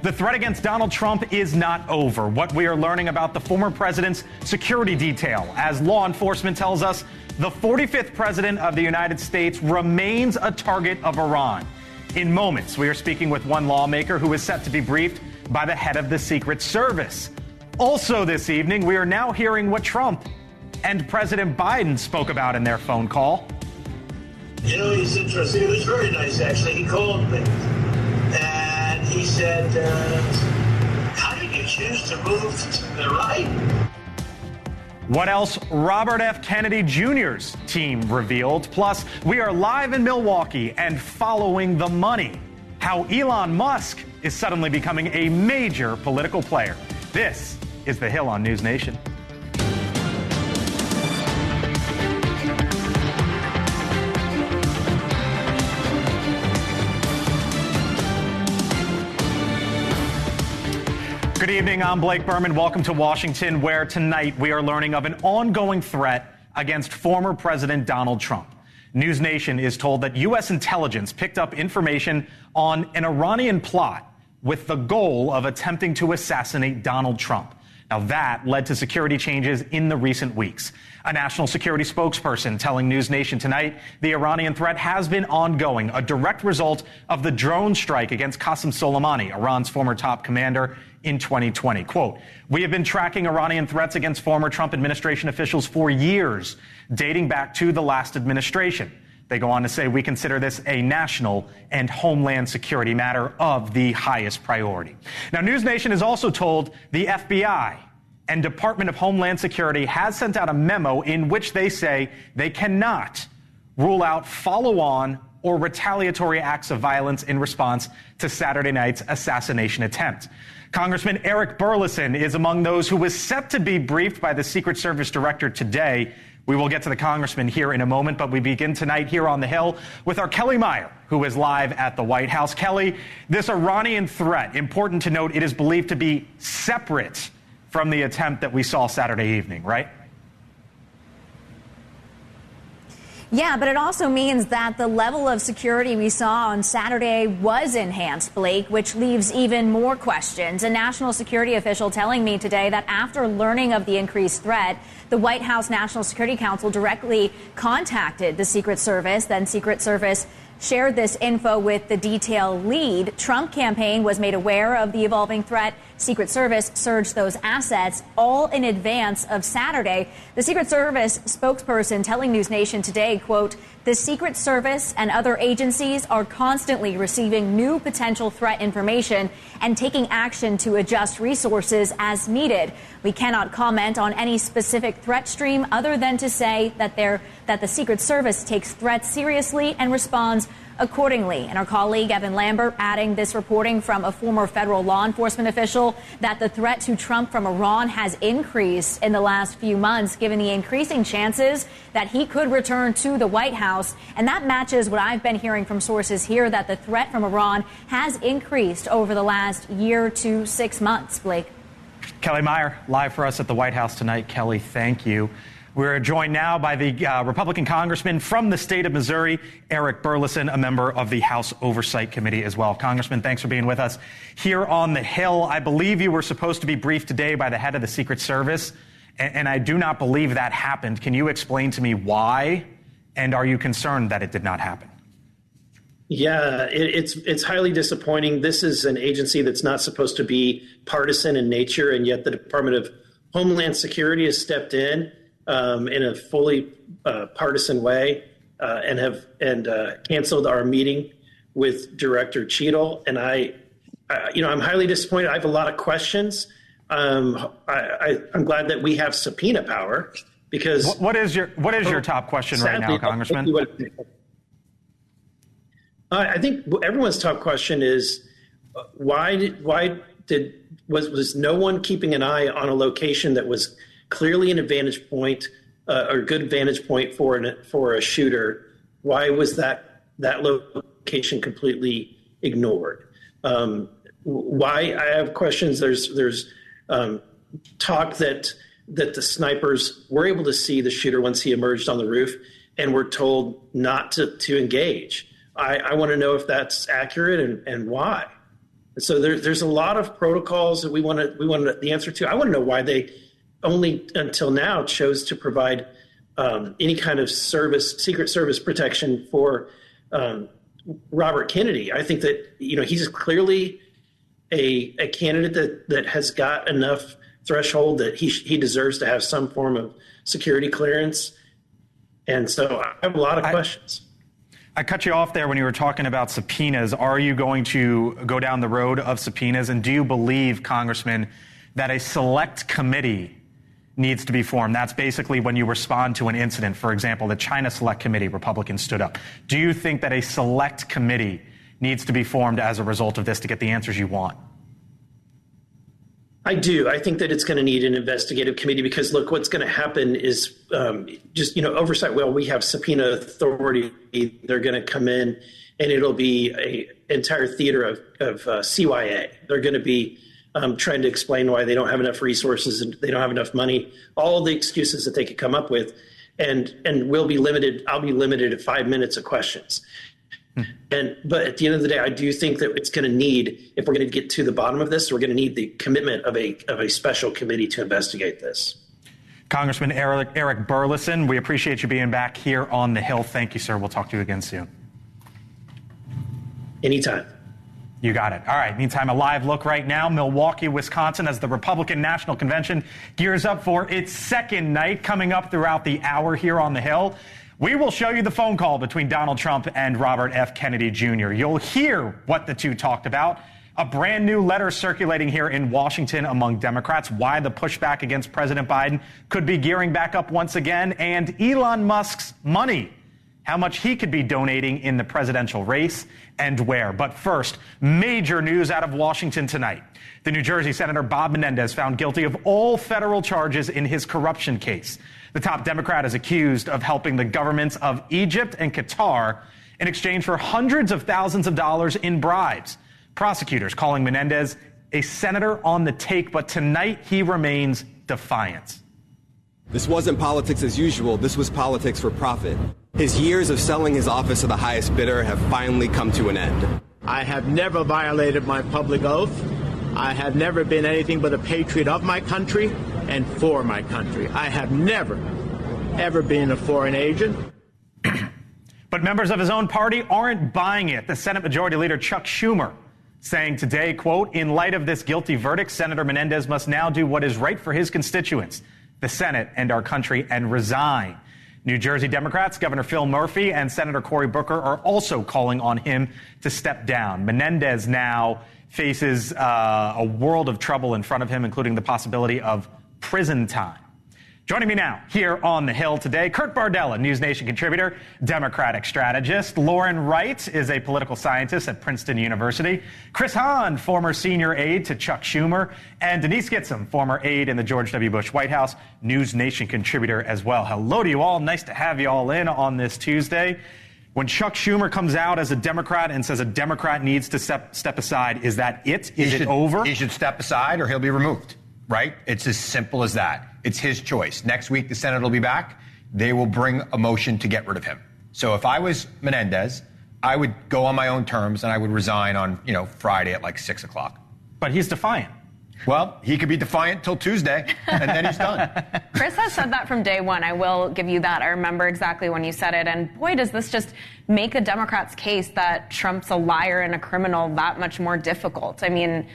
The threat against Donald Trump is not over. What we are learning about the former president's security detail, as law enforcement tells us, the 45th president of the United States remains a target of Iran. In moments, we are speaking with one lawmaker who is set to be briefed by the head of the Secret Service. Also this evening, we are now hearing what Trump and President Biden spoke about in their phone call. You know, he's interesting. It was very nice, actually. He called me and he said, how did you choose to move to the right? What else Robert F. Kennedy Jr.'s team revealed. Plus, we are live in Milwaukee and following the money. How Elon Musk is suddenly becoming a major political player. This is The Hill on NewsNation. Good evening, I'm Blake Berman. Welcome to Washington, where tonight we are learning of an ongoing threat against former President Donald Trump. NewsNation is told that U.S. intelligence picked up information on an Iranian plot with the goal of attempting to assassinate Donald Trump. Now, that led to security changes in the recent weeks. A national security spokesperson telling NewsNation tonight the Iranian threat has been ongoing, a direct result of the drone strike against Qasem Soleimani, Iran's former top commander, in 2020. Quote, "We have been tracking Iranian threats against former Trump administration officials for years, dating back to the last administration." They go on to say, "We consider this a national and homeland security matter of the highest priority." Now, NewsNation is also told the FBI and Department of Homeland Security has sent out a memo in which they say they cannot rule out follow-on or retaliatory acts of violence in response to Saturday night's assassination attempt. Congressman Eric Burlison is among those who was set to be briefed by the Secret Service director today. We will get to the congressman here in a moment, but we begin tonight here on the Hill with our Kelly Meyer, who is live at the White House. Kelly, this Iranian threat, important to note, it is believed to be separate from the attempt that we saw Saturday evening, right? Yeah, but it also means that the level of security we saw on Saturday was enhanced, Blake, which leaves even more questions. A national security official telling me today that after learning of the increased threat, the White House National Security Council directly contacted the Secret Service. Then Secret Service shared this info with the detail lead. Trump campaign was made aware of the evolving threat. Secret Service surged those assets all in advance of Saturday. The Secret Service spokesperson telling NewsNation today, quote, "The Secret Service and other agencies are constantly receiving new potential threat information and taking action to adjust resources as needed. We cannot comment on any specific threat stream other than to say that the Secret Service takes threats seriously and responds accordingly." And our colleague Evan Lambert adding this reporting from a former federal law enforcement official that the threat to Trump from Iran has increased in the last few months, given the increasing chances that he could return to the White House. And that matches what I've been hearing from sources here, that the threat from Iran has increased over the last year to 6 months. Blake. Kelly Meyer, live for us at the White House tonight. Kelly, thank you. We're joined now by the Republican congressman from the state of Missouri, Eric Burlison, a member of the House Oversight Committee as well. Congressman, thanks for being with us here on the Hill. I believe you were supposed to be briefed today by the head of the Secret Service, and I do not believe that happened. Can you explain to me why, and are you concerned that it did not happen? Yeah, it's highly disappointing. This is an agency that's not supposed to be partisan in nature, and yet the Department of Homeland Security has stepped in a fully partisan way and canceled our meeting with Director Cheadle. And I'm highly disappointed. I have a lot of questions. I'm glad that we have subpoena power because what is your top question right now, Congressman? I think everyone's top question is was no one keeping an eye on a location that was clearly an advantage point or good vantage point for a shooter? Why was that location completely ignored? Why I have questions. There's talk that the snipers were able to see the shooter once he emerged on the roof and were told not to engage. I want to know if that's accurate and why. So there's a lot of protocols that we want the answer to. I want to know why they only until now chose to provide any kind of Secret Service protection for Robert Kennedy. I think that he's clearly a candidate that has got enough threshold that he deserves to have some form of security clearance. And so I have a lot of questions. I cut you off there when you were talking about subpoenas. Are you going to go down the road of subpoenas? And do you believe, Congressman, that a select committee needs to be formed? That's basically when you respond to an incident. For example, the China Select Committee, Republicans stood up. Do you think that a select committee needs to be formed as a result of this to get the answers you want? I do. I think that it's going to need an investigative committee because, look, what's going to happen is oversight. Well, we have subpoena authority. They're going to come in and it'll be an entire theater of CYA. They're going to be trying to explain why they don't have enough resources and they don't have enough money, all the excuses that they could come up with. And I'll be limited to 5 minutes of questions. But at the end of the day, I do think that it's going to need, if we're going to get to the bottom of this, we're going to need the commitment of a special committee to investigate this. Congressman Eric Burleson, we appreciate you being back here on the Hill. Thank you, sir. We'll talk to you again soon. Anytime. You got it. All right. Meantime, a live look right now, Milwaukee, Wisconsin, as the Republican National Convention gears up for its second night, coming up throughout the hour here on the Hill. We will show you the phone call between Donald Trump and Robert F. Kennedy Jr. You'll hear what the two talked about. A brand new letter circulating here in Washington among Democrats, why the pushback against President Biden could be gearing back up once again, and Elon Musk's money, how much he could be donating in the presidential race and where. But first, major news out of Washington tonight. The New Jersey Senator Bob Menendez found guilty of all federal charges in his corruption case. The top Democrat is accused of helping the governments of Egypt and Qatar in exchange for hundreds of thousands of dollars in bribes. Prosecutors calling Menendez a senator on the take, but tonight he remains defiant. This wasn't politics as usual. This was politics for profit. His years of selling his office to the highest bidder have finally come to an end. I have never violated my public oath. I have never been anything but a patriot of my country and for my country. I have never, ever been a foreign agent. But members of his own party aren't buying it. The Senate Majority Leader Chuck Schumer saying today, quote, in light of this guilty verdict, Senator Menendez must now do what is right for his constituents, the Senate and our country, and resign. New Jersey Democrats, Governor Phil Murphy and Senator Cory Booker are also calling on him to step down. Menendez now faces a world of trouble in front of him, including the possibility of prison time. Joining me now here on the Hill today, Kurt Bardella, NewsNation contributor, Democratic strategist. Lauren Wright is a political scientist at Princeton University. Chris Hahn, former senior aide to Chuck Schumer. And Denise Gitsom, former aide in the George W. Bush White House, NewsNation contributor as well. Hello to you all. Nice to have you all in on this Tuesday. When Chuck Schumer comes out as a Democrat and says a Democrat needs to step aside, is that it? Is it over? He should step aside or he'll be removed, right? It's as simple as that. It's his choice. Next week, the Senate will be back. They will bring a motion to get rid of him. So if I was Menendez, I would go on my own terms and I would resign on, Friday at like 6 o'clock. But he's defiant. Well, he could be defiant till Tuesday, and then he's done. Chris has said that from day one. I will give you that. I remember exactly when you said it. And boy, does this just make a Democrat's case that Trump's a liar and a criminal that much more difficult. I mean,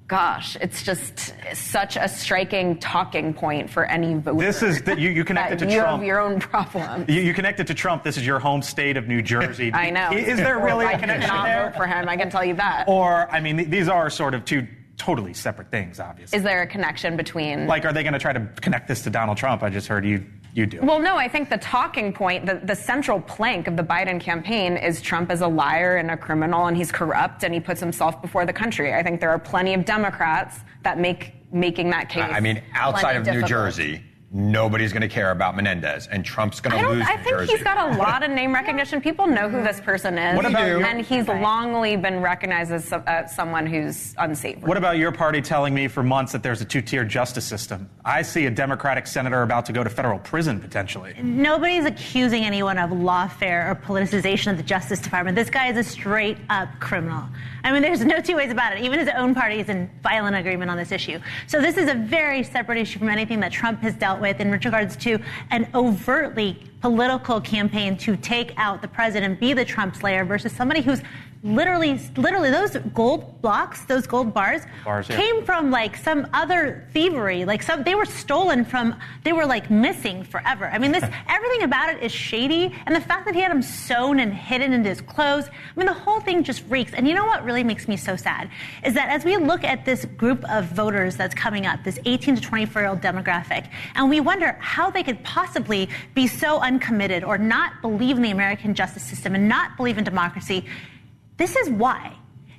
gosh, it's just such a striking talking point for any voter. This is that you connect it to you Trump. You have your own problem. You connect it to Trump. This is your home state of New Jersey. I know. Is there really a connection there? I cannot vote for him. I can tell you that. Or, these are sort of two totally separate things, obviously. Is there a connection between... Like, are they going to try to connect this to Donald Trump? I just heard you do. Well, no, I think the talking point, the central plank of the Biden campaign is Trump is a liar and a criminal and he's corrupt and he puts himself before the country. I think there are plenty of Democrats that making that case. Outside of New Jersey, nobody's going to care about Menendez, and Trump's going to lose I think New Jersey. he's got a lot of name recognition. People know who this person is. What about you? And he's longly been recognized as someone who's unsavory. What about your party telling me for months that there's a two-tier justice system? I see a Democratic senator about to go to federal prison, potentially. Nobody's accusing anyone of lawfare or politicization of the Justice Department. This guy is a straight-up criminal. I mean, there's no two ways about it. Even his own party is in violent agreement on this issue. So this is a very separate issue from anything that Trump has dealt with in regards to an overtly political campaign to take out the president, be the Trump slayer, versus somebody who's literally those gold blocks, those gold bars came from like some other thievery. Like they were stolen from, they were like missing forever. I mean, everything about it is shady. And the fact that he had them sewn and hidden into his clothes, I mean, the whole thing just reeks. And you know what really makes me so sad is that as we look at this group of voters that's coming up, this 18 to 24-year-old demographic, and we wonder how they could possibly be so uncommitted or not believe in the American justice system and not believe in democracy. This is why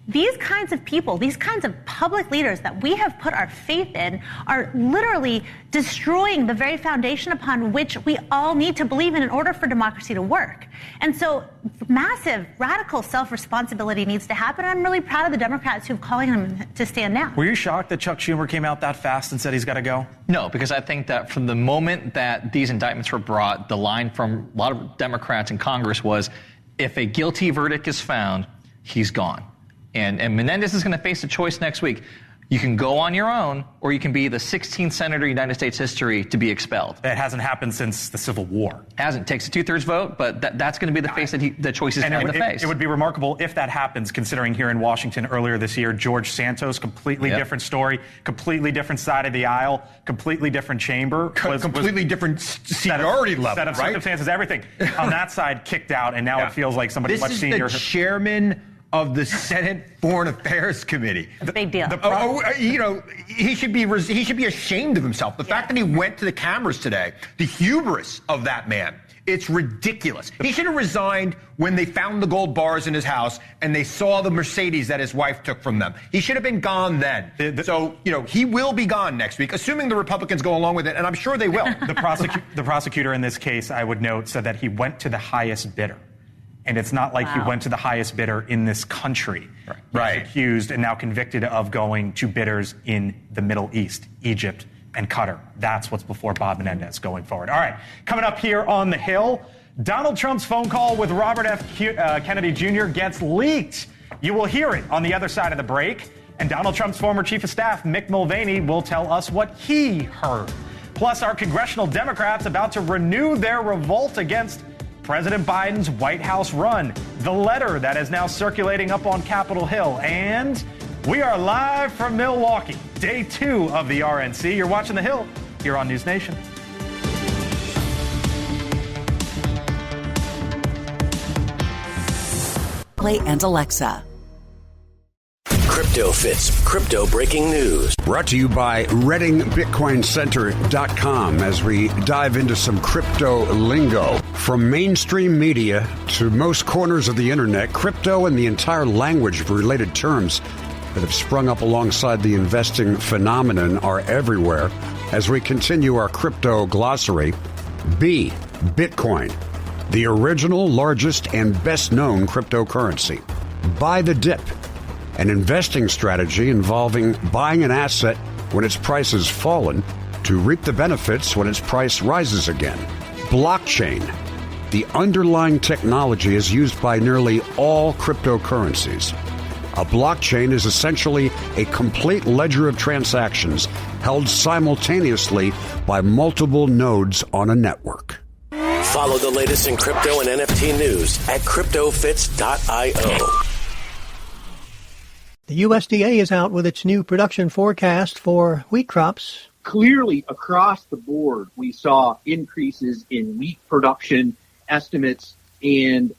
these kinds of people, these kinds of public leaders that we have put our faith in are literally destroying the very foundation upon which we all need to believe in order for democracy to work. And so massive, radical self-responsibility needs to happen. I'm really proud of the Democrats who've calling them to stand down. Were you shocked that Chuck Schumer came out that fast and said he's got to go? No, because I think that from the moment that these indictments were brought, the line from a lot of Democrats in Congress was, if a guilty verdict is found, he's gone. And Menendez is going to face a choice next week. You can go on your own, or you can be the 16th senator in United States history to be expelled. That hasn't happened since the Civil War. Hasn't. Takes a 2/3 vote, but that's going to be the face that the choice is going to face. It would be remarkable if that happens, considering here in Washington earlier this year, George Santos, completely different story, completely different side of the aisle, completely different chamber. Completely different seniority level, set of right? circumstances, everything. On that side, kicked out, and now it feels like somebody much senior. This is the chairman of the Senate Foreign Affairs Committee. Big deal. He should be ashamed of himself. The fact that he went to the cameras today, the hubris of that man, it's ridiculous. He should have resigned when they found the gold bars in his house and they saw the Mercedes that his wife took from them. He should have been gone then. He will be gone next week, assuming the Republicans go along with it, and I'm sure they will. The prosecutor in this case, I would note, said that he went to the highest bidder. And it's not like he went to the highest bidder in this country. Right. He's accused and now convicted of going to bidders in the Middle East, Egypt, and Qatar. That's what's before Bob Menendez going forward. All right, coming up here on the Hill, Donald Trump's phone call with Robert F. Kennedy Jr. gets leaked. You will hear it on the other side of the break. And Donald Trump's former chief of staff, Mick Mulvaney, will tell us what he heard. Plus, are congressional Democrats about to renew their revolt against President Biden's White House run, the letter that is now circulating up on Capitol Hill, and we are live from Milwaukee, day 2 of the RNC. You're watching The Hill here on NewsNation. Play and Alexa. Crypto Fits, crypto breaking news. Brought to you by ReadingBitcoinCenter.com as we dive into some crypto lingo. From mainstream media to most corners of the internet, crypto and the entire language of related terms that have sprung up alongside the investing phenomenon are everywhere. As we continue our crypto glossary, B, Bitcoin, the original, largest, and best-known cryptocurrency. Buy the dip, an investing strategy involving buying an asset when its price has fallen to reap the benefits when its price rises again. Blockchain. The underlying technology is used by nearly all cryptocurrencies. A blockchain is essentially a complete ledger of transactions held simultaneously by multiple nodes on a network. Follow the latest in crypto and NFT news at CryptoFits.io. The USDA is out with its new production forecast for wheat crops. Clearly, across the board, we saw increases in wheat production estimates, and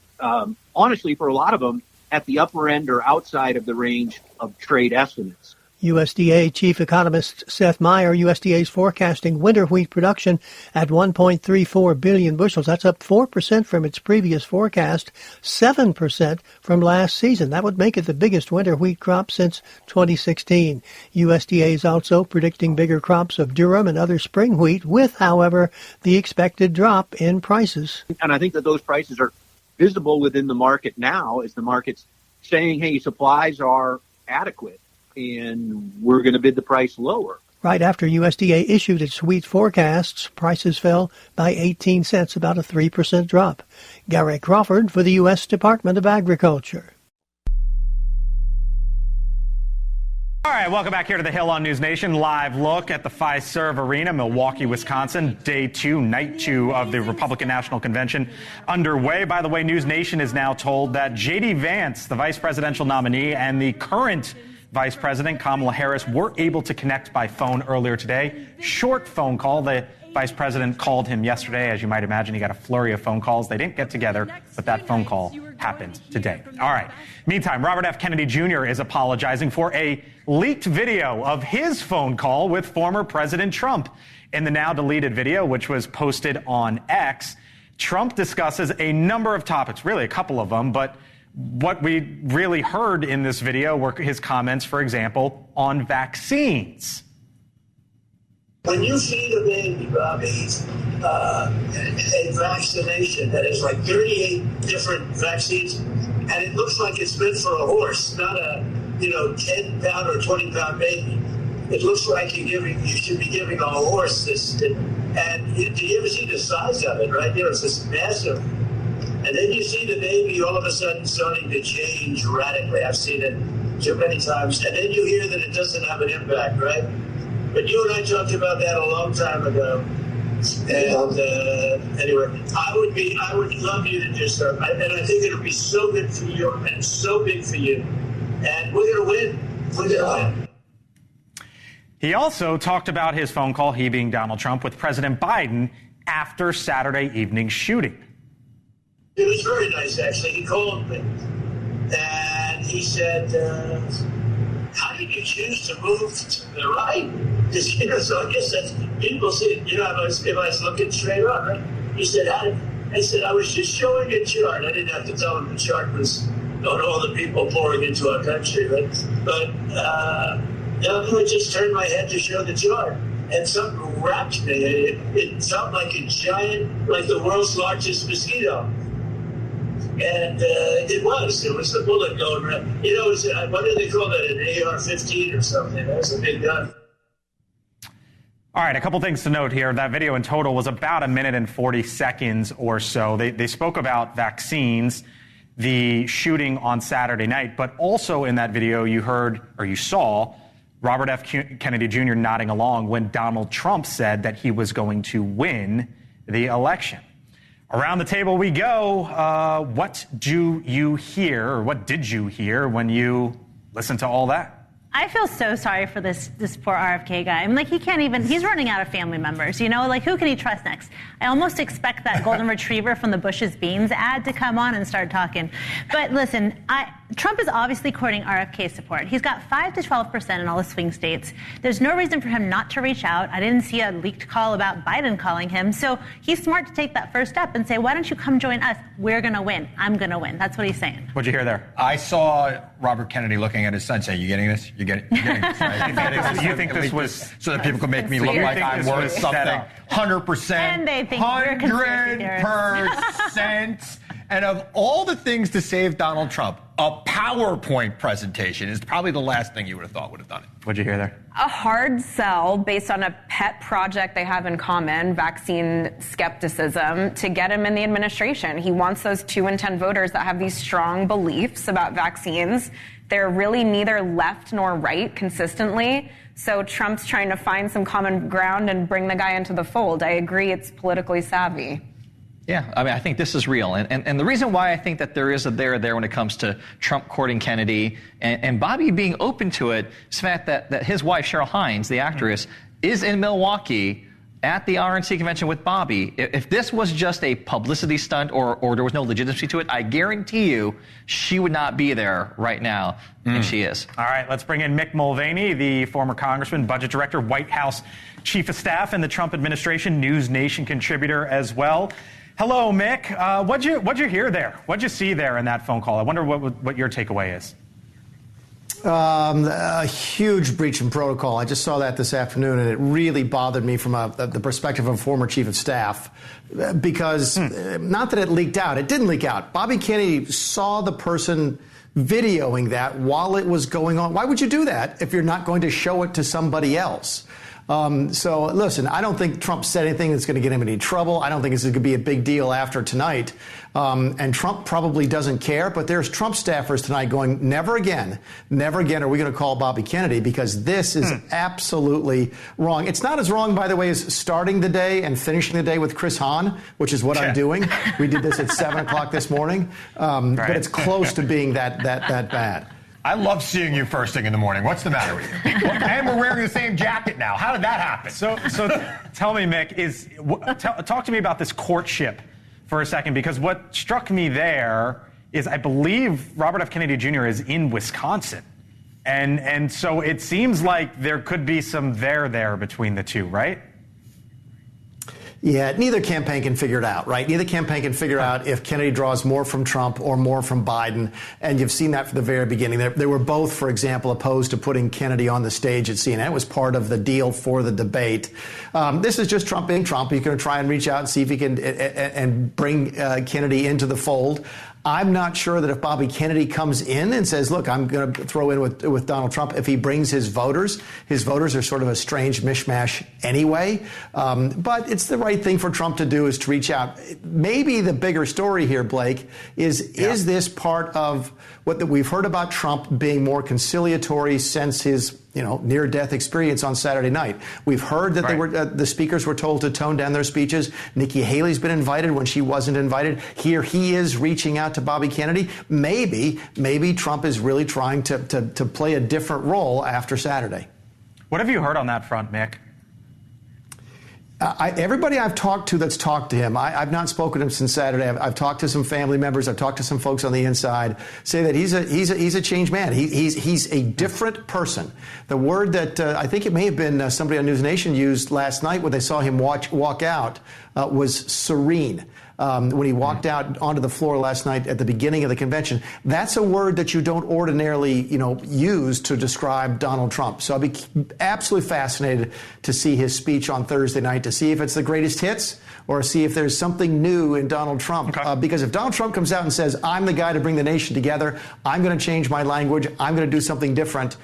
honestly, for a lot of them, at the upper end or outside of the range of trade estimates. USDA Chief Economist Seth Meyer, USDA is forecasting winter wheat production at 1.34 billion bushels. That's up 4% from its previous forecast, 7% from last season. That would make it the biggest winter wheat crop since 2016. USDA is also predicting bigger crops of durum and other spring wheat with, however, the expected drop in prices. And I think that those prices are visible within the market now as the market's saying, hey, supplies are adequate and we're going to bid the price lower. Right after USDA issued its wheat forecasts, prices fell by 18 cents, about a 3% drop. Gary Crawford for the U.S. Department of Agriculture. All right, welcome back here to the Hill on NewsNation. Live look at the Fiserv Arena, Milwaukee, Wisconsin. Day 2, night 2 of the Republican National Convention underway. By the way, NewsNation is now told that J.D. Vance, the vice presidential nominee, and the current Vice President Kamala Harris were able to connect by phone earlier today. Short phone call. The Vice President called him yesterday. As you might imagine, he got a flurry of phone calls. They didn't get together, but that phone call happened today. All right. Meantime, Robert F. Kennedy Jr. is apologizing for a leaked video of his phone call with former President Trump. In the now deleted video, which was posted on X, Trump discusses a number of topics, really a couple of them, but what we really heard in this video were his comments, for example, on vaccines. When you feed a baby, Bobby, a vaccination that is like 38 different vaccines, and it looks like it's meant for a horse, not a 10-pound or 20-pound baby. It looks like you should be giving a horse this. And do you ever see the size of it, right? It's this massive. And then you see the baby all of a sudden starting to change radically. I've seen it too many times. And then you hear that it doesn't have an impact, right? But you and I talked about that a long time ago. And anyway, I would love you to do stuff. And I think it'll be so good for you and so big for you. And we're going to win. We're going to win. He also talked about his phone call, he being Donald Trump, with President Biden after Saturday evening's shooting. It was very nice, actually. He called me, and he said, how did you choose to move to the right? Because, so I guess that's, people say, if I was looking straight on, right? He said, I said, I was just showing a chart. I didn't have to tell him the chart was on all the people pouring into our country, right? But I just turned my head to show the chart. And something wrapped me. It felt like a giant, like the world's largest mosquito. And it was the bullet going around. What do they call that, an AR-15 or something? That was a big gun. All right, a couple things to note here. That video in total was about 1 minute and 40 seconds or so. They spoke about vaccines, the shooting on Saturday night, but also in that video you heard, or you saw, Robert F. Kennedy Jr. nodding along when Donald Trump said that he was going to win the election. Around the table we go. What do you hear, or what did you hear when you listened to all that? I feel so sorry for this poor RFK guy. I'm like, he's running out of family members, who can he trust next? I almost expect that golden retriever from the Bush's Beans ad to come on and start talking. But listen, Trump is obviously courting RFK support. He's got 5 to 12% in all the swing states. There's no reason for him not to reach out. I didn't see a leaked call about Biden calling him. So he's smart to take that first step and say, why don't you come join us? We're going to win. I'm going to win. That's what he's saying. What'd you hear there? I saw Robert Kennedy looking at his son saying, you getting this? You're getting this, right? You think this was... So that people could make me look like I'm worth something. 100%. And they think we're conspiracy theorists. 100%. And of all the things to save Donald Trump, a PowerPoint presentation is probably the last thing you would have thought would have done it. What'd you hear there? A hard sell based on a pet project they have in common, vaccine skepticism, to get him in the administration. He wants those 2 in 10 voters that have these strong beliefs about vaccines. They're really neither left nor right consistently. So Trump's trying to find some common ground and bring the guy into the fold. I agree it's politically savvy. Yeah, I think this is real. And the reason why I think that there is a there when it comes to Trump courting Kennedy and Bobby being open to it is the fact that his wife, Cheryl Hines, the actress, is in Milwaukee at the RNC convention with Bobby. If this was just a publicity stunt or there was no legitimacy to it, I guarantee you she would not be there right now, and she is. All right, let's bring in Mick Mulvaney, the former congressman, budget director, White House chief of staff in the Trump administration, NewsNation contributor as well. Hello, Mick. What'd you hear there? What'd you see there in that phone call? I wonder what your takeaway is. A huge breach in protocol. I just saw that this afternoon, and it really bothered me from the perspective of a former chief of staff, because not that it leaked out. It didn't leak out. Bobby Kennedy saw the person videoing that while it was going on. Why would you do that if you're not going to show it to somebody else? So listen, I don't think Trump said anything that's going to get him in any trouble. I don't think this is going to be a big deal after tonight. And Trump probably doesn't care, but there's Trump staffers tonight going, never again are we going to call Bobby Kennedy, because this is absolutely wrong. It's not as wrong, by the way, as starting the day and finishing the day with Chris Hahn, which is what I'm doing. We did this at 7 o'clock this morning. But it's close to being that bad. I love seeing you first thing in the morning. What's the matter with you? And we're wearing the same jacket now. How did that happen? So tell me, Mick, talk to me about this courtship for a second, because what struck me there is I believe Robert F. Kennedy Jr. is in Wisconsin. And so it seems like there could be some there between the two, right? Yeah, neither campaign can figure it out, right? Neither campaign can figure out if Kennedy draws more from Trump or more from Biden. And you've seen that from the very beginning. They were both, for example, opposed to putting Kennedy on the stage at CNN. It was part of the deal for the debate. This is just Trump being Trump. He's going to try and reach out and see if he can and bring Kennedy into the fold. I'm not sure that if Bobby Kennedy comes in and says, look, I'm going to throw in with Donald Trump, if he brings his voters are sort of a strange mishmash anyway. But it's the right thing for Trump to do, is to reach out. Maybe the bigger story here, Blake, is this part of what we've heard about Trump being more conciliatory since his near-death experience on Saturday night. We've heard that the speakers were told to tone down their speeches. Nikki Haley's been invited when she wasn't invited. Here he is reaching out to Bobby Kennedy. Maybe Trump is really trying to play a different role after Saturday. What have you heard on that front, Mick? Everybody I've talked to that's talked to him, I've not spoken to him since Saturday. I've talked to some family members. I've talked to some folks on the inside. Say that he's a changed man. He's a different person. The word that I think it may have been somebody on NewsNation used last night when they saw him walk out was serene. When he walked out onto the floor last night at the beginning of the convention. That's a word that you don't ordinarily, use to describe Donald Trump. So I'll be absolutely fascinated to see his speech on Thursday night, to see if it's the greatest hits or see if there's something new in Donald Trump. Okay. Because if Donald Trump comes out and says, I'm the guy to bring the nation together, I'm going to change my language, I'm going to do something different,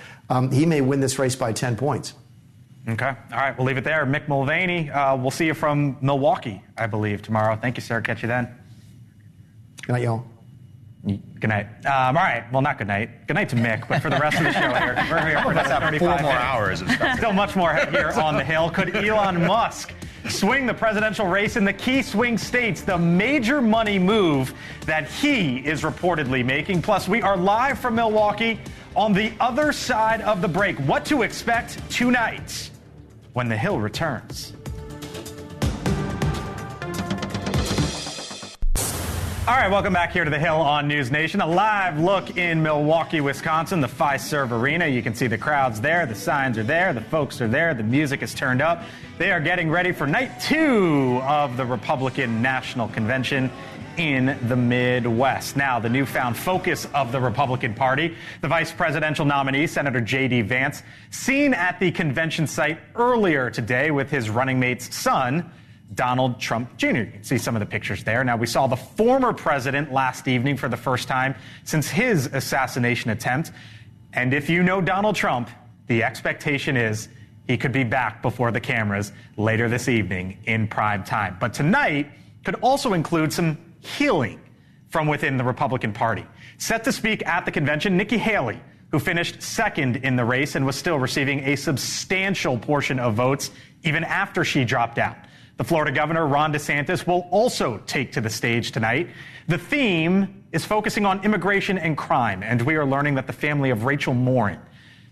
he may win this race by 10 points. Okay. All right. We'll leave it there. Mick Mulvaney, we'll see you from Milwaukee, I believe, tomorrow. Thank you, sir. Catch you then. Good night, y'all. Good night. All right. Well, not good night. Good night to Mick, but for the rest of the show here, we're here for another 35 4 more hours of stuff. Still much more here on the Hill. Could Elon Musk swing the presidential race in the key swing states? The major money move that he is reportedly making. Plus, we are live from Milwaukee on the other side of the break. What to expect tonight when the Hill returns. All right, welcome back here to the Hill on NewsNation. A live look in Milwaukee, Wisconsin, the Fiserv Arena. You can see the crowds there, the signs are there, the folks are there, the music is turned up. They are getting ready for night 2 of the Republican National Convention in the Midwest. Now, the newfound focus of the Republican Party, the vice presidential nominee, Senator J.D. Vance, seen at the convention site earlier today with his running mate's son, Donald Trump Jr. You can see some of the pictures there. Now, we saw the former president last evening for the first time since his assassination attempt. And if you know Donald Trump, the expectation is he could be back before the cameras later this evening in prime time. But tonight could also include some healing from within the Republican Party. Set to speak at the convention, Nikki Haley, who finished second in the race and was still receiving a substantial portion of votes even after she dropped out. The Florida governor, Ron DeSantis, will also take to the stage tonight. The theme is focusing on immigration and crime, and we are learning that the family of Rachel Morin,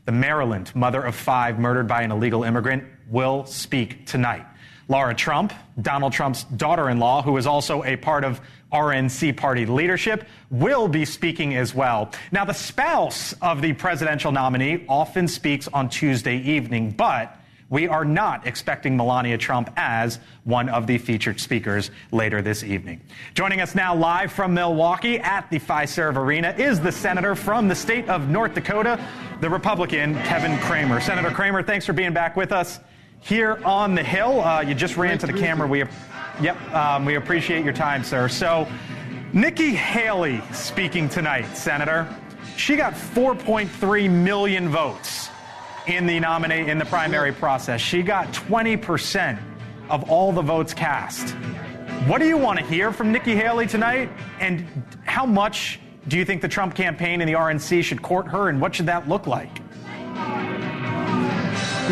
the Maryland mother of 5 murdered by an illegal immigrant, will speak tonight. Laura Trump, Donald Trump's daughter-in-law, who is also a part of RNC party leadership, will be speaking as well. Now, the spouse of the presidential nominee often speaks on Tuesday evening, but we are not expecting Melania Trump as one of the featured speakers later this evening. Joining us now live from Milwaukee at the Fiserv Arena is the senator from the state of North Dakota, the Republican Kevin Cramer. Senator Cramer, thanks for being back with us here on the Hill. You just ran to the camera. We appreciate your time, sir. So, Nikki Haley speaking tonight, Senator. She got 4.3 million votes in the primary process. She got 20% of all the votes cast. What do you want to hear from Nikki Haley tonight? And how much do you think the Trump campaign and the RNC should court her, and what should that look like?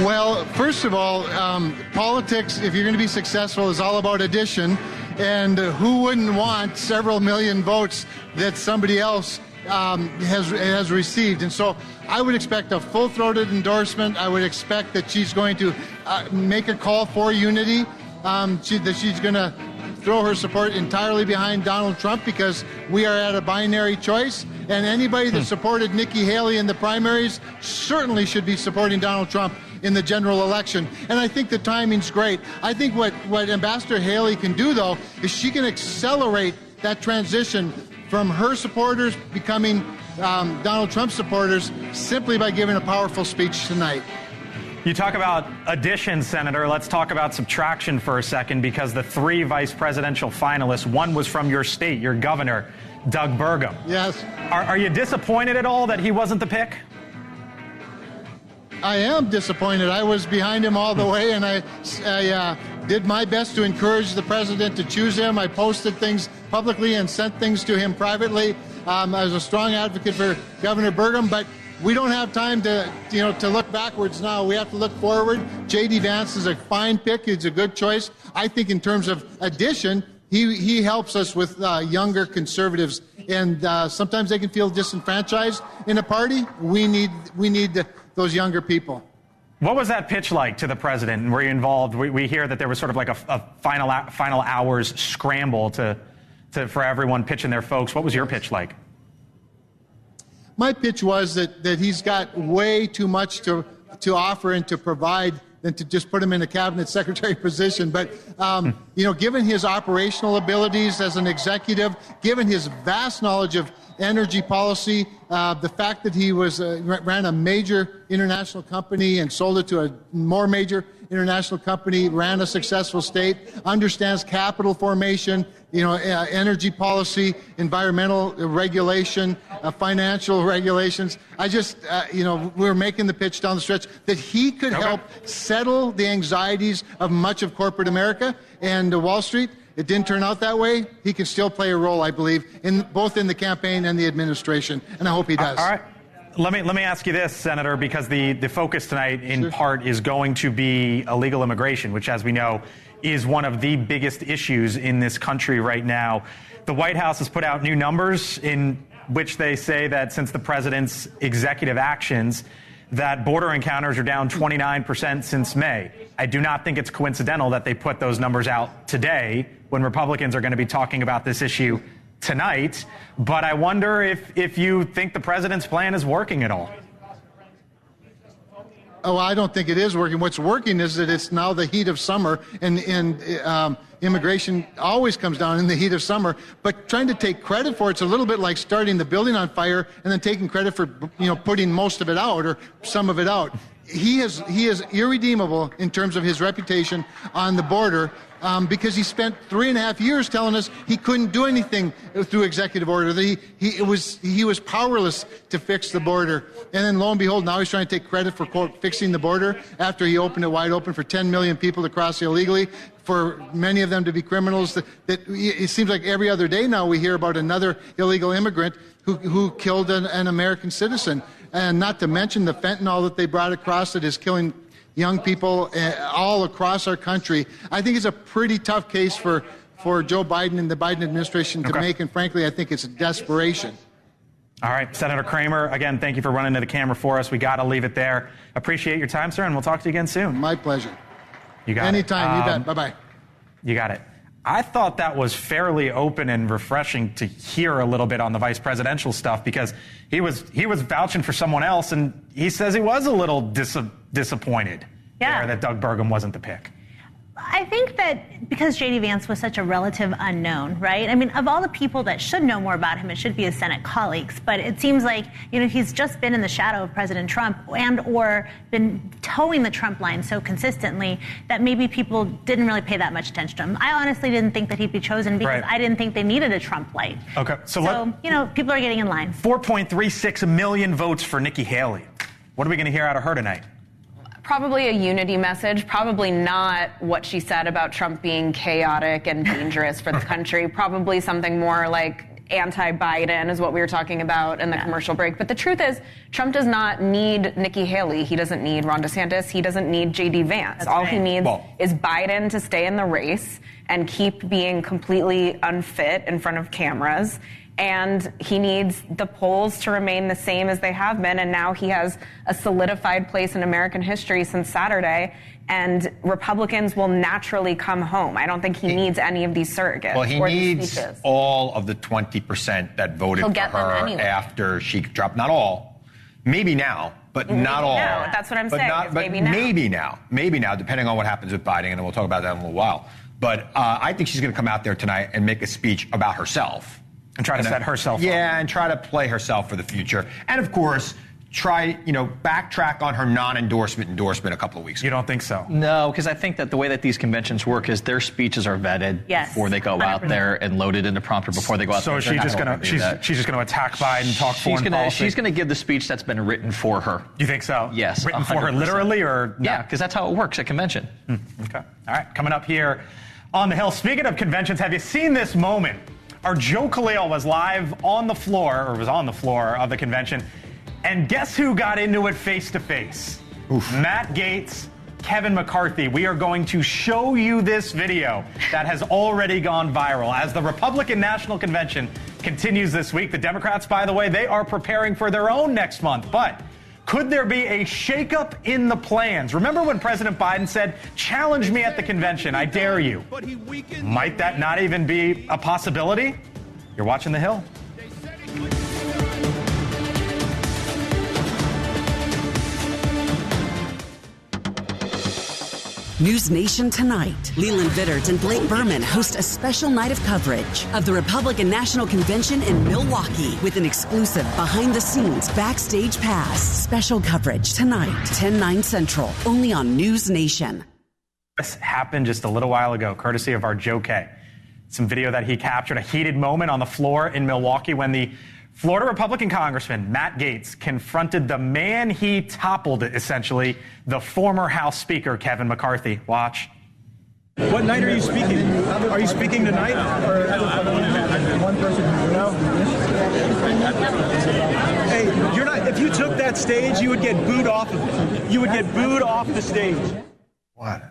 Well, first of all, politics, if you're going to be successful, is all about addition. And who wouldn't want several million votes that somebody else has received? And so I would expect a full-throated endorsement. I would expect that she's going to make a call for unity, that she's going to throw her support entirely behind Donald Trump, because we are at a binary choice. And anybody that supported Nikki Haley in the primaries certainly should be supporting Donald Trump in the general election. And I think the timing's great. I think what Ambassador Haley can do, though, is she can accelerate that transition from her supporters becoming Donald Trump supporters simply by giving a powerful speech tonight. You talk about addition, Senator. Let's talk about subtraction for a second, because the three vice presidential finalists, one was from your state, your governor, Doug Burgum. Yes. Are you disappointed at all that he wasn't the pick? I am disappointed. I was behind him all the way, and I did my best to encourage the president to choose him. I posted things publicly and sent things to him privately. I was a strong advocate for Governor Burgum, but we don't have time to look backwards now. We have to look forward. J.D. Vance is a fine pick. He's a good choice. I think in terms of addition, he helps us with younger conservatives, and sometimes they can feel disenfranchised in a party. We need those younger people. What was that pitch like to the president? And were you involved? We hear that there was sort of like a final hours scramble for everyone pitching their folks. What was your pitch like? My pitch was that he's got way too much to offer and to provide than to just put him in a cabinet secretary position. But, given his operational abilities as an executive, given his vast knowledge of energy policy, the fact that he ran a major international company and sold it to a more major international company, ran a successful state, understands capital formation, energy policy, environmental regulation, financial regulations. I just, we're making the pitch down the stretch that he could help settle the anxieties of much of corporate America and Wall Street. It didn't turn out that way. He can still play a role, I believe, both in the campaign and the administration, and I hope he does. All right. Let me ask you this, Senator, because the focus tonight in part is going to be illegal immigration, which, as we know, is one of the biggest issues in this country right now. The White House has put out new numbers in which they say that since the president's executive actions, that border encounters are down 29% since May. I do not think it's coincidental that they put those numbers out today when Republicans are going to be talking about this issue tonight. But I wonder if you think the president's plan is working at all. Oh, I don't think it is working. What's working is that it's now the heat of summer, and immigration always comes down in the heat of summer. But trying to take credit for it's a little bit like starting the building on fire and then taking credit for putting most of it out or some of it out. He is irredeemable in terms of his reputation on the border because he spent 3.5 years telling us he couldn't do anything through executive order, that he was powerless to fix the border. And then lo and behold, now he's trying to take credit for, quote, fixing the border after he opened it wide open for 10 million people to cross illegally, for many of them to be criminals. That it seems like every other day now we hear about another illegal immigrant who killed an American citizen. And not to mention the fentanyl that they brought across that is killing young people all across our country. I think it's a pretty tough case for Joe Biden and the Biden administration to make, and frankly, I think it's a desperation. All right, Senator Cramer, again, thank you for running to the camera for us. We got to leave it there. Appreciate your time, sir, and we'll talk to you again soon. My pleasure. You got Anytime. it. You bet. Bye-bye. You got it. I thought that was fairly open and refreshing to hear a little bit on the vice presidential stuff, because he was vouching for someone else, and he says he was a little disappointed there that Doug Burgum wasn't the pick. I think that because J.D. Vance was such a relative unknown, right? I mean, of all the people that should know more about him, it should be his Senate colleagues. But it seems like, he's just been in the shadow of President Trump or been towing the Trump line so consistently that maybe people didn't really pay that much attention to him. I honestly didn't think that he'd be chosen because I didn't think they needed a Trump light. Okay. So people are getting in line. 4.36 million votes for Nikki Haley. What are we going to hear out of her tonight? Probably a unity message, probably not what she said about Trump being chaotic and dangerous for the country, probably something more like anti-Biden is what we were talking about in the commercial break. But the truth is, Trump does not need Nikki Haley. He doesn't need Ron DeSantis. He doesn't need J.D. Vance. All he needs is Biden to stay in the race and keep being completely unfit in front of cameras. And he needs the polls to remain the same as they have been. And now he has a solidified place in American history since Saturday. And Republicans will naturally come home. I don't think he needs any of these surrogates. Well, he needs all of the 20% that voted for her after she dropped. Not all. Maybe now, but not all. Now. That's what I'm saying. Maybe now. Maybe now, depending on what happens with Biden. And we'll talk about that in a little while. But I think she's going to come out there tonight and make a speech about herself. And try to set herself up. Yeah, and try to play herself for the future. And, of course, backtrack on her non-endorsement a couple of weeks ago. You don't think so? No, because I think that the way that these conventions work is their speeches are vetted before they go 100%. Out there and loaded in the prompter before they go out there. So she's just going to attack Biden, talk foreign policy? She's going to give the speech that's been written for her. You think so? Yes. Written 100%. for her literally or? Yeah, because that's how it works at convention. Okay. All right, coming up here on the Hill. Speaking of conventions, have you seen this moment? Our Joe Khalil was live on the floor of the convention. And guess who got into it face to face? Matt Gaetz, Kevin McCarthy. We are going to show you this video that has already gone viral. As the Republican National Convention continues this week, the Democrats, by the way, they are preparing for their own next month. But could there be a shakeup in the plans? Remember when President Biden said, challenge me at the convention, I dare you. Might that not even be a possibility? You're watching The Hill. NewsNation tonight. Leland Vittert and Blake Berman host a special night of coverage of the Republican National Convention in Milwaukee with an exclusive behind-the-scenes backstage pass. Special coverage tonight, 10/9 Central, only on NewsNation. This happened just a little while ago, courtesy of our Joe K. Some video that he captured, a heated moment on the floor in Milwaukee when the Florida Republican Congressman Matt Gaetz confronted the man he toppled, essentially, the former House Speaker, Kevin McCarthy. Watch. What night are you speaking? Are you speaking tonight? Or one person? No. Hey, you're not. If you took that stage, you would get booed off of it. You would get booed off the stage. What?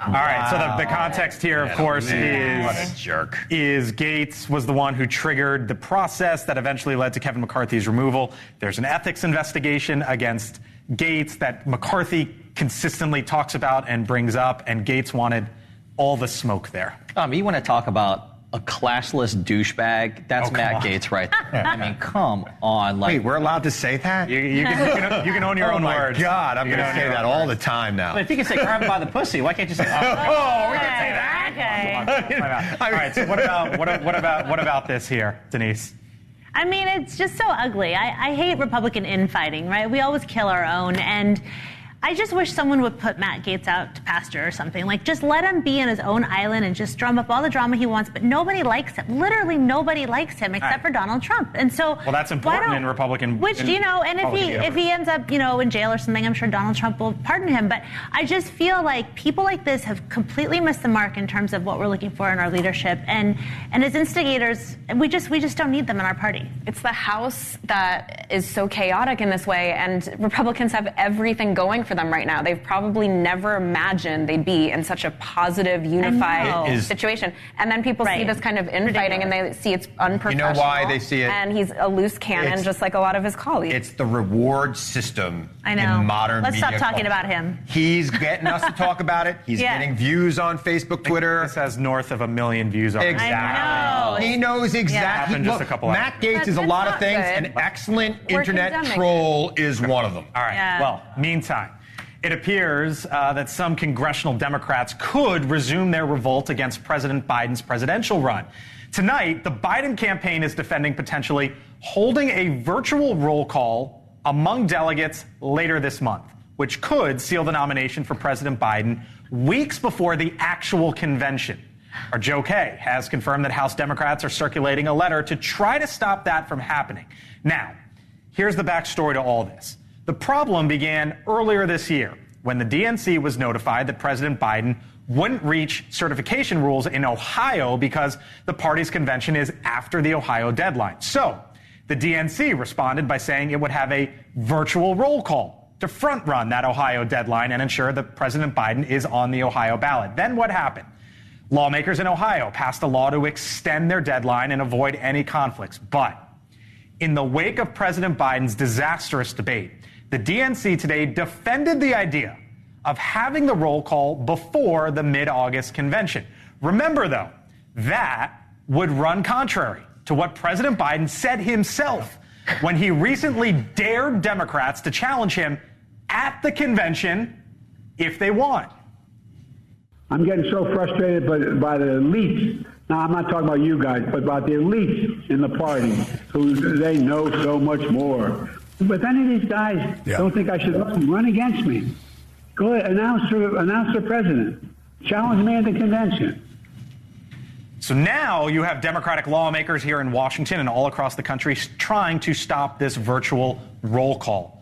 All right, so the context here, of course, what a jerk. is Gaetz was the one who triggered the process that eventually led to Kevin McCarthy's removal. There's an ethics investigation against Gaetz that McCarthy consistently talks about and brings up, and Gaetz wanted all the smoke there. You want to talk about a classless douchebag? That's Matt Gaetz right there. I mean, come on. Wait, we're allowed to say that? You can own your own words. Oh, my God. I'm going to say that all the time now. But if you can say grab him by the pussy, why can't you say, we can say that? Okay. All right, so what about this here, Denise? I mean, it's just so ugly. I hate Republican infighting, right? We always kill our own, and I just wish someone would put Matt Gaetz out to pasture or something. Like, just let him be in his own island and just drum up all the drama he wants, but nobody likes him. Literally nobody likes him except for Donald Trump. And so, well, that's important in Republican. Which, and if he ends up, in jail or something, I'm sure Donald Trump will pardon him. But I just feel like people like this have completely missed the mark in terms of what we're looking for in our leadership. And as instigators, we just don't need them in our party. It's the House that is so chaotic in this way, and Republicans have everything going for them right now. They've probably never imagined they'd be in such a positive, unified situation. And then people see this kind of infighting and they see it's unprofessional. You know why they see it? And he's a loose cannon, just like a lot of his colleagues. It's the reward system I know. in modern Let's media stop talking culture. about him. He's getting us to talk about it. He's getting views on Facebook, Twitter. This has north of 1 million views on Exactly. I know. He knows exactly. Happened just a couple Matt hours. Gaetz is a That's lot of not things. good. An excellent We're internet condemning troll is one of them. All right. Yeah. Well, meantime, it appears that some congressional Democrats could resume their revolt against President Biden's presidential run. Tonight, the Biden campaign is defending potentially holding a virtual roll call among delegates later this month, which could seal the nomination for President Biden weeks before the actual convention. Our Joe Kay has confirmed that House Democrats are circulating a letter to try to stop that from happening. Now, here's the backstory to all this. The problem began earlier this year when the DNC was notified that President Biden wouldn't reach certification rules in Ohio because the party's convention is after the Ohio deadline. So the DNC responded by saying it would have a virtual roll call to front run that Ohio deadline and ensure that President Biden is on the Ohio ballot. Then what happened? Lawmakers in Ohio passed a law to extend their deadline and avoid any conflicts. But in the wake of President Biden's disastrous debate, the DNC today defended the idea of having the roll call before the mid-August convention. Remember, though, that would run contrary to what President Biden said himself when he recently dared Democrats to challenge him at the convention if they won. I'm getting so frustrated by the elites. Now, I'm not talking about you guys, but about the elites in the party who they know so much more. But if any of these guys don't think I should run against me, go ahead, announce for president. Challenge me at the convention. So now you have Democratic lawmakers here in Washington and all across the country trying to stop this virtual roll call.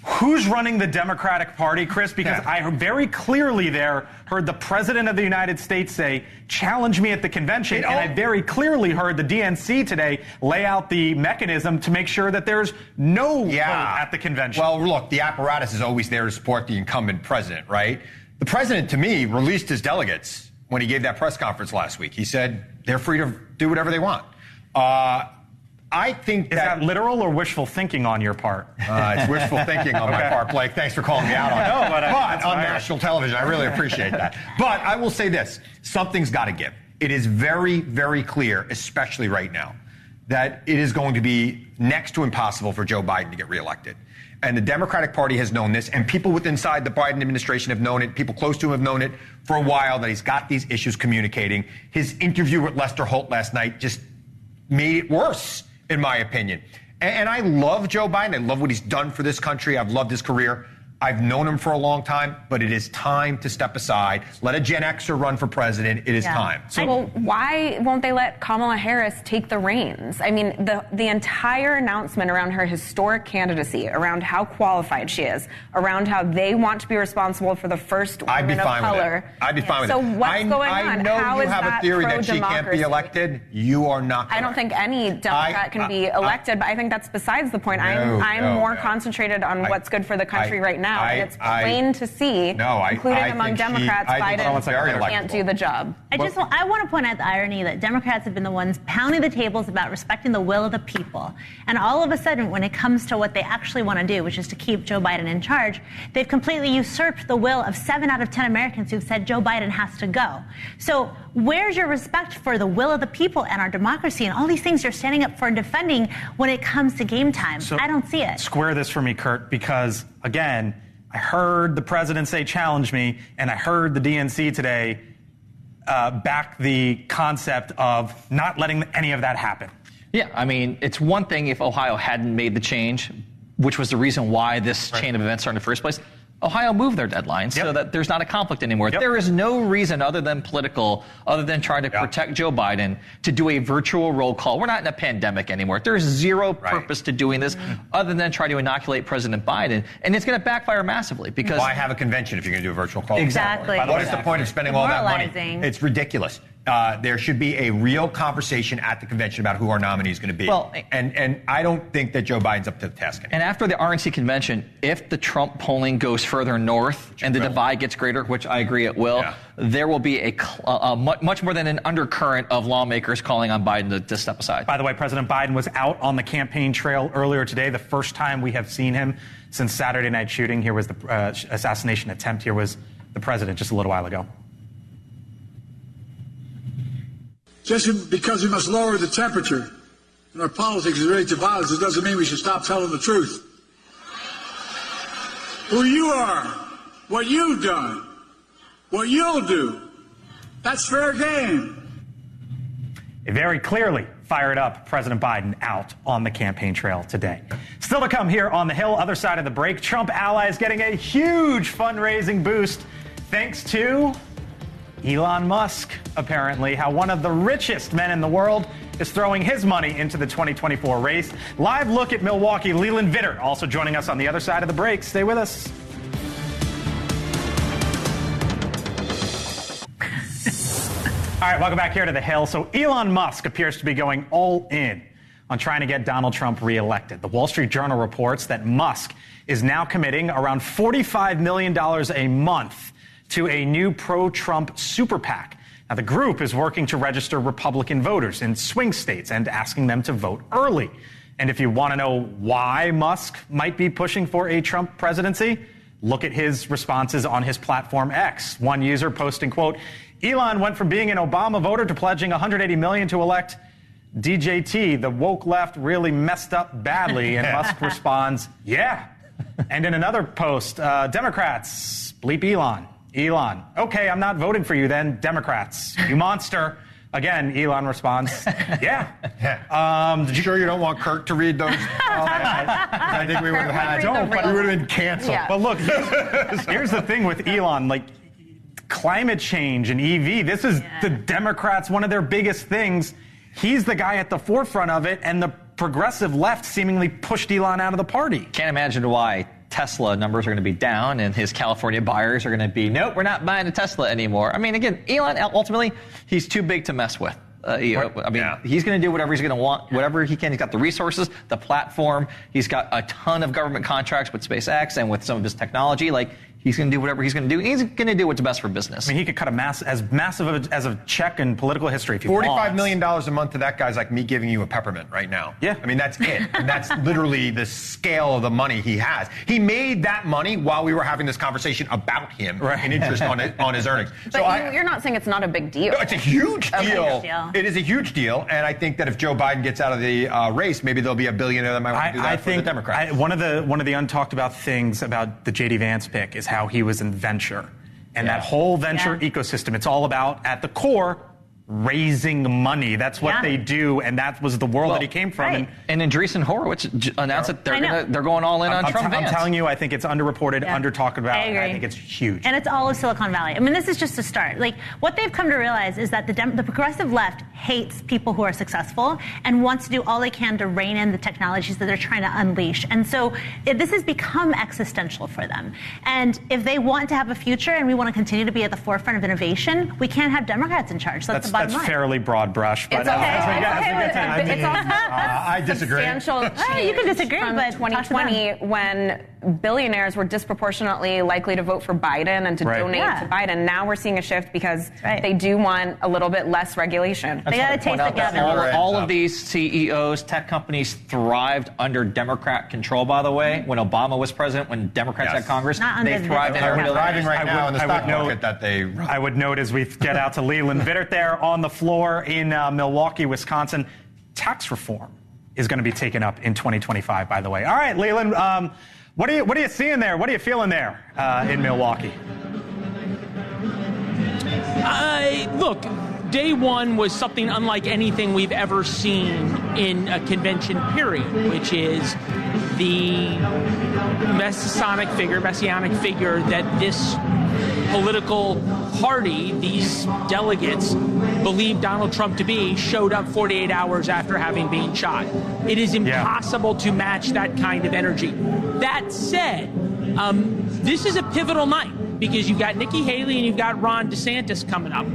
Who's running the Democratic Party, Chris? Because I very clearly there heard the President of the United States say, challenge me at the convention. And I very clearly heard the DNC today lay out the mechanism to make sure that there's no vote at the convention. Well, look, the apparatus is always there to support the incumbent president, right? The president, to me, released his delegates when he gave that press conference last week. He said they're free to do whatever they want. I think Is that literal or wishful thinking on your part? It's wishful thinking on my part, Blake. Thanks for calling me out on No, but on national television, I really appreciate that. But I will say this, something's got to give. It is very, very clear, especially right now, that it is going to be next to impossible for Joe Biden to get reelected. And the Democratic Party has known this, and people inside the Biden administration have known it. People close to him have known it for a while, that he's got these issues communicating. His interview with Lester Holt last night just made it worse, in my opinion. And I love Joe Biden. I love what he's done for this country. I've loved his career. I've known him for a long time, but it is time to step aside. Let a Gen Xer run for president. It is time. So, well, why won't they let Kamala Harris take the reins? I mean, the entire announcement around her historic candidacy, around how qualified she is, around how they want to be responsible for the first woman of color. I'd be fine with it. So what's going on? I know how you is have that a theory that she can't be pro-democracy? elected. You are not correct. I don't think any Democrat can be elected, but I think that's besides the point. I'm more concentrated on what's good for the country right now. And it's plain to see, including among Democrats, Biden can't do the job. I want to point out the irony that Democrats have been the ones pounding the tables about respecting the will of the people. And all of a sudden, when it comes to what they actually want to do, which is to keep Joe Biden in charge, they've completely usurped the will of 7 out of 10 Americans who've said Joe Biden has to go. So where's your respect for the will of the people and our democracy and all these things you're standing up for and defending when it comes to game time? So I don't see it. Square this for me, Kurt, because, again, I heard the president say, challenge me, and I heard the DNC today back the concept of not letting any of that happen. Yeah, I mean, it's one thing if Ohio hadn't made the change, which was the reason why this chain of events started in the first place. Ohio moved their deadline so that there's not a conflict anymore. There is no reason other than political, other than trying to protect Joe Biden, to do a virtual roll call. We're not in a pandemic anymore. There's zero purpose to doing this other than try to inoculate President Biden. And it's going to backfire massively because... Why have a convention if you're going to do a virtual call? Exactly. What is the point of spending all that money? Demoralizing. It's ridiculous. There should be a real conversation at the convention about who our nominee is going to be. Well, and I don't think that Joe Biden's up to the task anymore. And after the RNC convention, if the Trump polling goes further north and the divide gets greater, which I agree it will, there will be a much more than an undercurrent of lawmakers calling on Biden to step aside. By the way, President Biden was out on the campaign trail earlier today, the first time we have seen him since Saturday night shooting. Here was the assassination attempt. Here was the president just a little while ago. Just because we must lower the temperature in our politics as it relates to violence, it doesn't mean we should stop telling the truth. Who you are, what you've done, what you'll do, that's fair game. Very clearly fired up President Biden out on the campaign trail today. Still to come here on the Hill, other side of the break, Trump allies getting a huge fundraising boost thanks to Elon Musk, apparently, how one of the richest men in the world is throwing his money into the 2024 race. Live look at Milwaukee, Leland Vittert also joining us on the other side of the break. Stay with us. All right, welcome back here to the Hill. So Elon Musk appears to be going all in on trying to get Donald Trump reelected. The Wall Street Journal reports that Musk is now committing around $45 million a month to a new pro-Trump super PAC. Now, the group is working to register Republican voters in swing states and asking them to vote early. And if you want to know why Musk might be pushing for a Trump presidency, look at his responses on his platform X. One user posting, quote, Elon went from being an Obama voter to pledging $180 million to elect DJT. The woke left really messed up badly. And Musk responds, yeah. And in another post, Democrats, bleep Elon. Elon, okay, I'm not voting for you then, Democrats. You monster. Again, Elon responds, yeah. Sure you don't want Kurt to read those? I think we would have had. We would have been canceled. Yeah. But look, here's the thing with Elon, like climate change and EV, this is the Democrats, one of their biggest things. He's the guy at the forefront of it, and the progressive left seemingly pushed Elon out of the party. Can't imagine why Tesla numbers are going to be down and his California buyers are going to be, nope, we're not buying a Tesla anymore. I mean, again, Elon, ultimately, he's too big to mess with. He's going to do whatever he's going to want, whatever he can. He's got the resources, the platform. He's got a ton of government contracts with SpaceX and with some of his technology. Like, he's going to do whatever he's going to do. He's going to do what's best for business. I mean, he could cut as massive as a check in political history if he wants. $45 million a month to that guy's like me giving you a peppermint right now. Yeah. I mean, that's it. And that's literally the scale of the money he has. He made that money while we were having this conversation about him and interest on his earnings. But you're not saying it's not a big deal. No, it's a huge deal. It is a huge deal. And I think that if Joe Biden gets out of the race, maybe there'll be a billionaire that might want to do that for the Democrats. One of the untalked about things about the J.D. Vance pick is how he was in venture. And that whole venture ecosystem, it's all about, at the core, raising money. That's what they do, and that was the world that he came from. Right. And Andreessen Horowitz announced that they're going all in on Trump. I'm telling you, I think it's underreported, under-talked about, and I think it's huge. And it's all of Silicon Valley. I mean, this is just a start. Like, what they've come to realize is that the progressive left hates people who are successful and wants to do all they can to rein in the technologies that they're trying to unleash. And so this has become existential for them. And if they want to have a future and we want to continue to be at the forefront of innovation, we can't have Democrats in charge. So that's That's fairly broad brush, but I disagree. You can disagree, from but 2020 when billionaires were disproportionately likely to vote for Biden and to donate to Biden. Now we're seeing a shift because they do want a little bit less regulation. They got to taste the government. All of these CEOs, tech companies thrived under Democrat control, by the way. When Obama was president, when Democrats had Congress, they thrived. They're thriving right now in the stock market that they run. I would note as we get out to Leland Vittert there on the floor in Milwaukee, Wisconsin, tax reform is going to be taken up in 2025, by the way. All right, Leland, what are you seeing there? What are you feeling there in Milwaukee? Look, day one was something unlike anything we've ever seen in a convention period, which is the messianic figure that this political party, these delegates, believe Donald Trump to be, showed up 48 hours after having been shot. It is impossible to match that kind of energy. That said, this is a pivotal night. because you've got Nikki Haley and you've got Ron DeSantis coming up.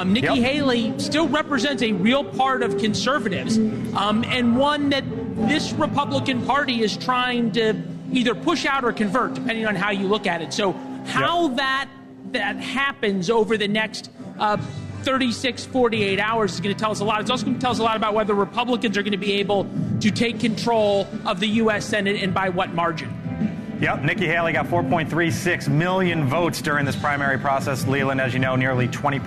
Nikki Haley still represents a real part of conservatives, and one that this Republican Party is trying to either push out or convert, depending on how you look at it. So how that happens over the next 36, 48 hours is going to tell us a lot. It's also going to tell us a lot about whether Republicans are going to be able to take control of the U.S. Senate and by what margin. Yep, Nikki Haley got 4.36 million votes during this primary process. Leland, as you know, nearly 20%